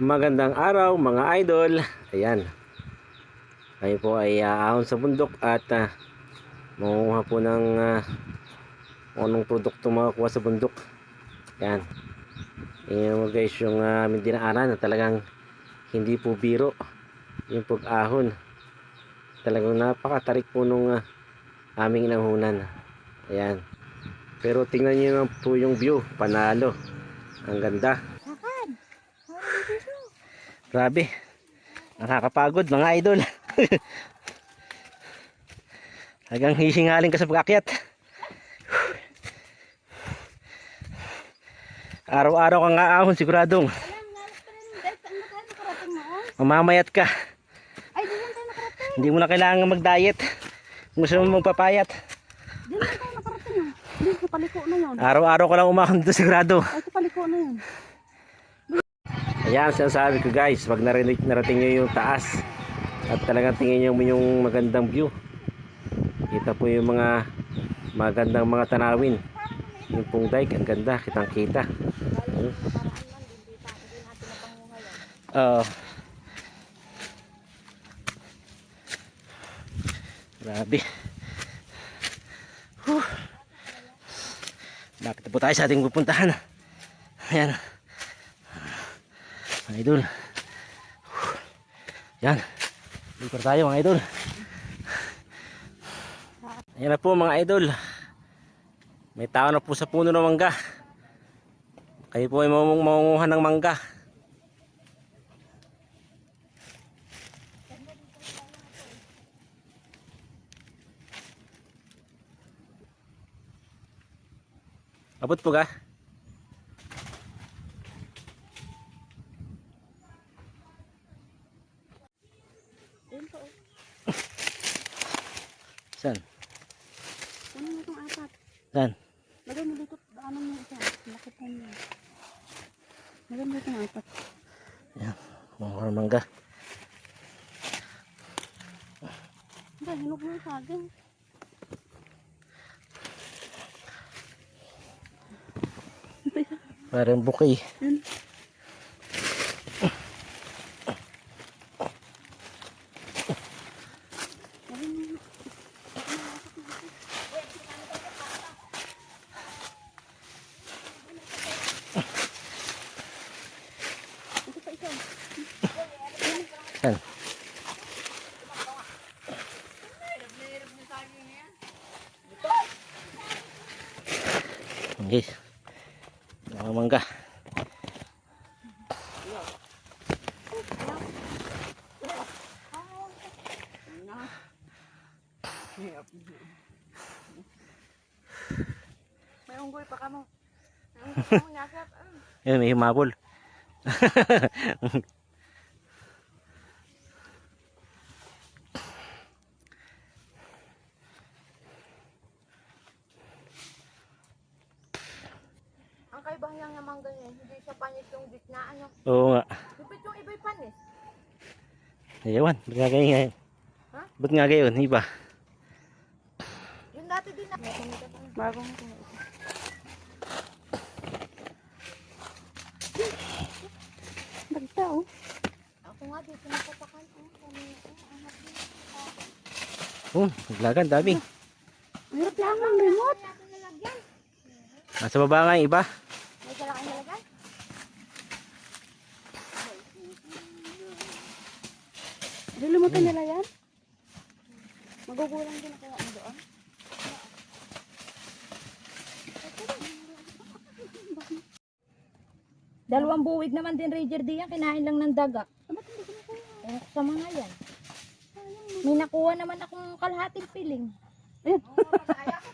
Magandang araw mga idol. Ayan. Kayo po ay ahon sa bundok at mangunguha po ng anong produkto makakuha sa bundok. Ayan. Ayan mo guys yung aming dinaanan na talagang hindi po biro. Yung pag-ahon. Talagang napakatarik po nung aming inahunan. Ayan. Pero tingnan nyo naman po yung view. Panalo. Ang ganda. Grabe. Nakakapagod mga idol. Hanggang hihingalin ka sa pag-akyat. Araw-araw kang aahon siguradong mamamayat ka. Ay, di lang tayo nakarating. Hindi mo na kailangan mag-diet. Kung gusto mo magpapayat. Di lang tayo nakarating. Di, sa paliko na yun. Araw-araw ka lang umahon dito sigurado. Ay, sa paliko na yun. Ayan, sinasabi ko guys, pag narating nyo yung taas at talagang tingin nyo yung magandang view, kita po yung mga magandang mga tanawin. Yung pong dike, ang ganda, kitang kita. Grabe. Bakit po tayo sa ating pupuntahan? Ayan mga idol. Yan. Dito tayo mga idol. Ayan na po mga idol. May tao na po sa puno ng mangga. Kayo po ay mangunguha ng mangga. Abot po ka? Saan? Ano mo itong apat? Saan? Lagay mo dito. Ano mo isa? Lakitan mo. Lagay mo itong apat. Ayan. Mangunguha ng mangga. Hindi, hinog mo yung saging. Parang bukay. Yan. Saan? Okay. Mga mangga. May unggoy pa ka mo. May unggoy pa mo nyakap. Yan, may humabol. Ang kaibang yang namang ganyan, hindi siya panis yung gitna, ano? Oo nga. Lupit yung iba'y panis. Ewan, ba't nga ganyan ngayon? Ha? Ba't nga gayon? Iba. Yung dati din na. Bagong ito. Bagta, oh. Ako nga dito napapakan. Naglagan, dami. Hirap lang ang remote. Nasa baba nga yung iba. May dala kayo nalagay? Lilimutan nila yan? Magugulang din ako ano doon? Dalawang buwig naman din Ranger diyan, kinain lang ng daga. Ba't hindi ko nakuha? Ewan ko sa mga yan. May nakuha naman akong kalahating piling.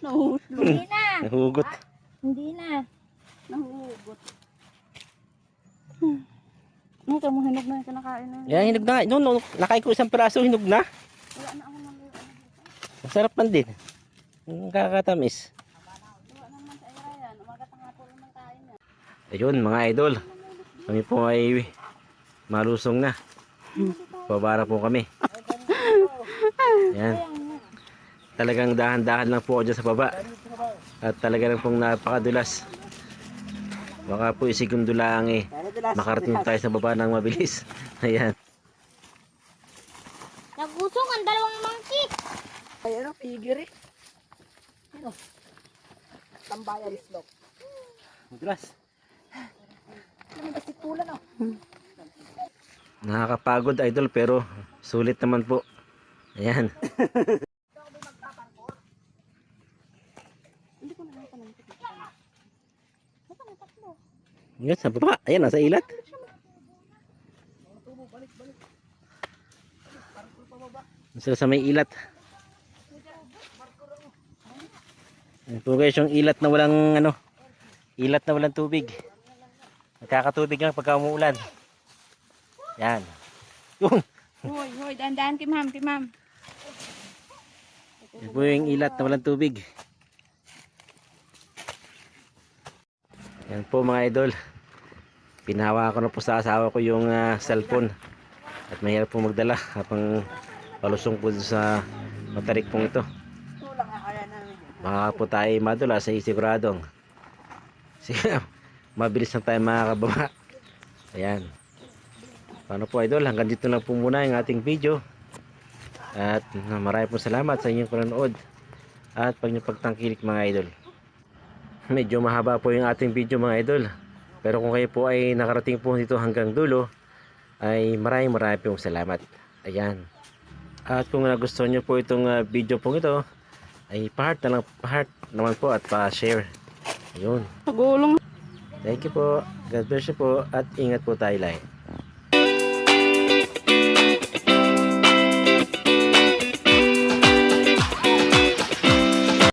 Nahuhugot. Hindi na. Nahugot. Hindi na. Nahuhugot. Ano ka mo hinog na yung kinakain na? Yan, hinog na nga. No, nakain ko isang piraso, hinog na. Wala na ako nang Masarap man din. Ang kakatamis. wala naman sa ira yan. Umaga tanghapon naman kain yan. Ayun mga idol. Kami po ay malusong na. Babara po kami. Yan. Talagang dahan-dahan lang po ako dyan sa baba. At talaga lang pong napakadulas. Baka po isigundo lang eh. Makarating tayo sa baba ng mabilis. Ayan. Nagusong ang dalawang monkey. Ay, ano, figure eh. Ano? Tambayan slope. Madulas. Ano ba si Tula, no? Nakakapagod idol pero sulit naman po. Ayan. Hindi ko nakita ng Yan sa baba. Ayan, nasa ilat. Sila sa may ilat. Ayan po guys, yung ilat na walang ano, ilat na walang tubig. Nagkakatubig lang pagka umuulan. Yan. Yung, Hoy, dahan-dahan kay ma'am, yan po yung ilat na walang tubig. Yan po mga idol. Pinahawa ko na po sa asawa ko yung cellphone. At mahirap po magdala habang palusong po sa matarik pong ito. Tulang nga kaya namin. Baka po tayo madula sa isiguradong. Sige, mabilis na tayo makakababa. Ayan. Paano po idol, hanggang dito lang po muna yung ating video. At marami po salamat sa inyong panonood. At pagtangkilik mga idol. Medyo mahaba po yung ating video mga idol. Pero kung kayo po ay nakarating po dito hanggang dulo, ay marami pong salamat. Ayan. At kung nagustuhan nyo po itong video pong ito, ay pa-heart naman po at pa-share. Ayun. Pagulong. Thank you po. God bless you po at ingat po tayo lahat.